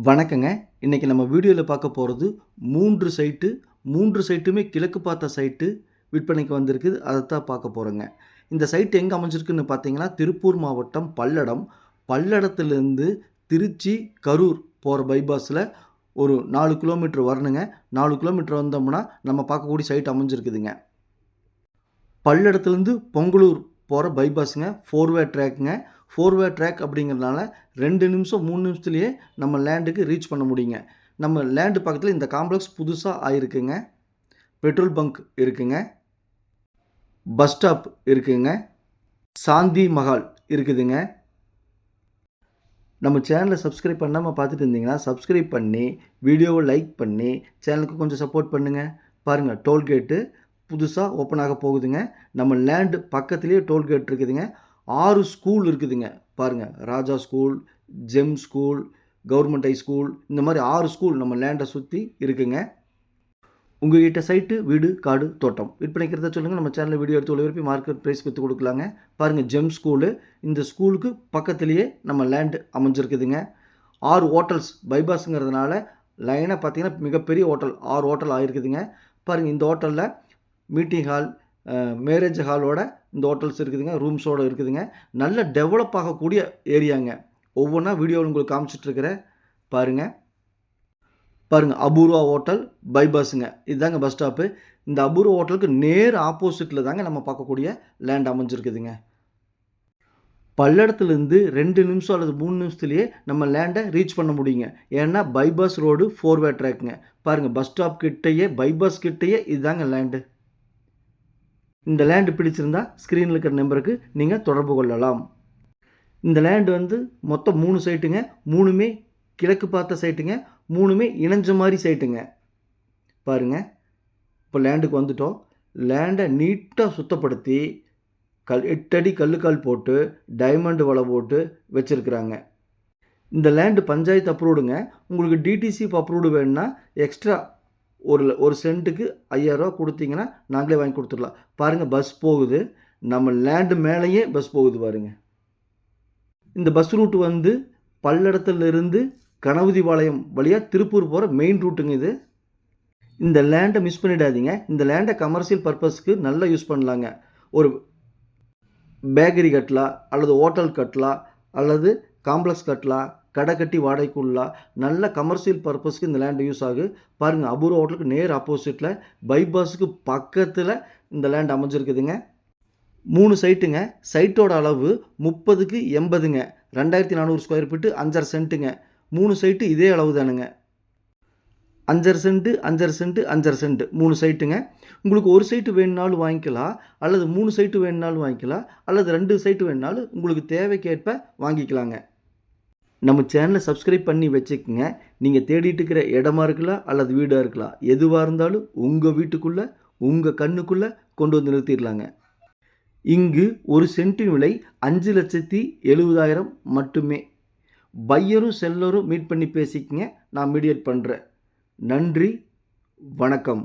வணக்கங்க. இன்னைக்கு நம்ம வீடியோல பார்க்க போறது 3 சைட்டு. 3 சைட்டுமே கிழக்கு பார்த்த சைட்டு விற்பனைக்கு வந்திருக்குது. அதத்தான் பார்க்க போறோங்க. இந்த சைட் எங்க அமைஞ்சிருக்குன்னு பார்த்தீங்கன்னா, திருப்பூர் மாவட்டம் பல்லடம். பல்லடத்திலிருந்து திருச்சி, கரூர் போற பைபாஸ்ல ஒரு 4 கிலோமீட்டர் வரணுங்க. 4 கிலோமீட்டர் வந்தோம்னா, நம்ம பார்க்கக்கூடிய சைட் அமைஞ்சிருக்குதுங்க. பல்லடத்துலேருந்து பொங்கலூர் போகிற பைபாஸுங்க. 4 வே ட்ராக்குங்க. 4 வே ட்ராக் அப்படிங்கிறதுனால 2 நிமிஷம் 3 நிமிஷத்துலேயே நம்ம லேண்டுக்கு ரீச் பண்ண முடியுங்க. நம்ம லேண்டு பக்கத்தில் இந்த காம்ப்ளெக்ஸ் புதுசாக ஆயிருக்குங்க. பெட்ரோல் பங்க் இருக்குங்க. பஸ் ஸ்டாப் இருக்குங்க. சாந்தி மஹால் இருக்குதுங்க. நம்ம சேனலை சப்ஸ்கிரைப் பண்ணாமல் பார்த்துட்டு இருந்தீங்கன்னா சப்ஸ்கிரைப் பண்ணி வீடியோவை லைக் பண்ணி சேனலுக்கு கொஞ்சம் சப்போர்ட் பண்ணுங்கள். பாருங்கள், டோல்கேட்டு புதுசாக ஓப்பன் ஆக போகுதுங்க. நம்ம லேண்டு பக்கத்துலேயே டோல்கேட் இருக்குதுங்க. 6 ஸ்கூல் இருக்குதுங்க. பாருங்கள், Raja school, Gem school, government high school, இந்த மாதிரி 6 ஸ்கூல் நம்ம லேண்டை சுற்றி இருக்குங்க. உங்கள்கிட்ட சைட்டு, வீடு, காடு, தோட்டம் விற்பனைக்கிறத சொல்லுங்கள். நம்ம சேனலில் வீடியோ எடுத்து ஒளிபரப்பி மார்க்கெட் ப்ரைஸ் விற்று கொடுக்கலாங்க. பாருங்கள், ஜெம் ஸ்கூலு. இந்த ஸ்கூலுக்கு பக்கத்துலேயே நம்ம லேண்டு அமைஞ்சிருக்குதுங்க. 6 ஹோட்டல்ஸ் பைபாஸுங்கிறதுனால லைனாக பார்த்தீங்கன்னா மிகப்பெரிய ஹோட்டல் 6 ஹோட்டல் ஆகிருக்குதுங்க. பாருங்கள், இந்த ஹோட்டலில் மீட்டிங் ஹால், மேரேஜ் ஹாலோட இந்த ஹோட்டல்ஸ் இருக்குதுங்க. ரூம்ஸோடு இருக்குதுங்க. நல்ல டெவலப் ஆகக்கூடிய ஏரியாங்க. ஒவ்வொன்றா வீடியோவில் உங்களுக்கு காமிச்சிட்ருக்கிறேன் பாருங்கள். பாருங்கள், அபூர்வா ஹோட்டல் பைபாஸுங்க. இதுதாங்க பஸ் ஸ்டாப்பு. இந்த அபூர்வா ஹோட்டலுக்கு நேர் ஆப்போசிட்டில் தாங்க நம்ம பார்க்கக்கூடிய லேண்ட் அமைஞ்சிருக்குதுங்க. பல்லடத்துலேருந்து 2 நிமிஷம் அல்லது 3 நிமிஷத்துலேயே நம்ம லேண்டை ரீச் பண்ண முடியுங்க. ஏன்னா பைபாஸ் ரோடு 4 வே ட்ராக்குங்க. பாருங்கள், பஸ் ஸ்டாப் கிட்டேயே, பைபாஸ் கிட்டேயே இதுதாங்க லேண்டு. இந்த லேண்டு பிடிச்சிருந்தா ஸ்க்ரீனில் இருக்கிற நம்பருக்கு நீங்கள் தொடர்பு கொள்ளலாம். இந்த லேண்டு மொத்தம் 3 சைட்டுங்க. 3மே கிழக்கு பார்த்த சைட்டுங்க. 3மே இணைஞ்ச மாதிரி சைட்டுங்க. பாருங்கள், இப்போ லேண்டுக்கு வந்துட்டோம். லேண்டை நீட்டாக சுத்தப்படுத்தி 8 அடி கல்லுக்கால் போட்டு டைமண்ட் வலை போட்டு வச்சுருக்குறாங்க. இந்த லேண்டு பஞ்சாயத்து அப்ரூவ்டுங்க. உங்களுக்கு டிடிசி அப்ரூவ்டு வேணும்னா எக்ஸ்ட்ரா ஒரு சென்ட்டுக்கு 5000 ரூபா கொடுத்தீங்கன்னா நாங்களே வாங்கி கொடுத்துடலாம். பாருங்கள், பஸ் போகுது. நம்ம லேண்டு மேலேயே பஸ் போகுது பாருங்கள். இந்த பஸ் ரூட்டு பல்லடத்துலேருந்து கணபதிபாளையம் வழியாக திருப்பூர் போகிற மெயின் ரூட்டுங்க இது. இந்த லேண்டை மிஸ் பண்ணிடாதீங்க. இந்த லேண்டை கமர்ஷியல் பர்பஸ்க்கு நல்லா யூஸ் பண்ணலாங்க. ஒரு பேக்கரி கட்டலாம், அல்லது ஹோட்டல் கட்டலாம், அல்லது காம்ப்ளெக்ஸ் கட்டலாம், கடை கட்டி வாடகைக்குள்ளலாம். நல்ல கமர்ஷியல் பர்பஸ்க்கு இந்த லேண்டு யூஸ் ஆகுது. பாருங்கள், அபூர்வா ஹோட்டலுக்கு நேர் ஆப்போசிட்டில் பைபாஸுக்கு பக்கத்தில் இந்த லேண்ட் அமைஞ்சிருக்குதுங்க. 3 சைட்டுங்க. சைட்டோட அளவு 30க்கு 80ங்க. 2400 ஸ்கொயர் ஃபீட்டு, 5.5 சென்ட்டுங்க. 3 சைட்டு இதே அளவு தானுங்க. 5.5 சென்ட்டு, 5.5 சென்ட்டு, 5.5 சென்ட்டு 3 சைட்டுங்க. உங்களுக்கு ஒரு சைட்டு வேணுனாலும் வாங்கிக்கலாம், அல்லது 3 சைட்டு வேணுனாலும் வாங்கிக்கலாம், அல்லது 2 சைட்டு வேணுனாலும் உங்களுக்கு தேவைக்கேற்ப வாங்கிக்கலாங்க. நம்ம சேனலை சப்ஸ்கிரைப் பண்ணி வச்சுக்கோங்க. நீங்கள் தேடிட்டு இருக்கிற இடமா இருக்கலாம், அல்லது வீடாக இருக்கலாம், எதுவாக இருந்தாலும் உங்கள் வீட்டுக்குள்ளே, உங்கள் கண்ணுக்குள்ளே கொண்டு வந்து நிறுத்திடலாங்க. இங்கு ஒரு சென்ட்டின் விலை 5,70,70,000 மட்டுமே. பையரும் செல்லரும் மீட் பண்ணி பேசிக்கங்க. நான் மீடியேட் பண்ணுறேன். நன்றி, வணக்கம்.